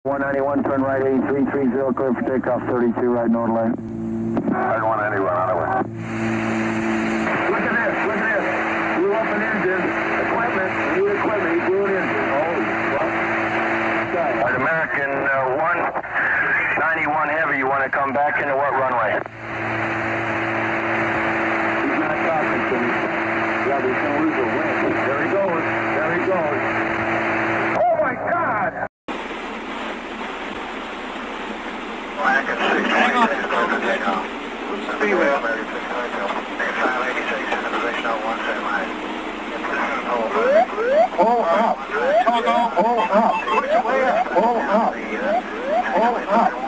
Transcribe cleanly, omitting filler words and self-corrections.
191, turn right 8330, clear for takeoff 32, right north lane. Turn 191, on the way. Look at this. Blew up an engine, equipment, new equipment, he blew an engine. Holy fuck. All right, American 191 Heavy, you want to come back into what runway? He's not talking to me. Yeah, there's no lose a win. There he goes. Oh my God! Hang on. Speedway. Pull up. Pull up. Pull up. Pull up.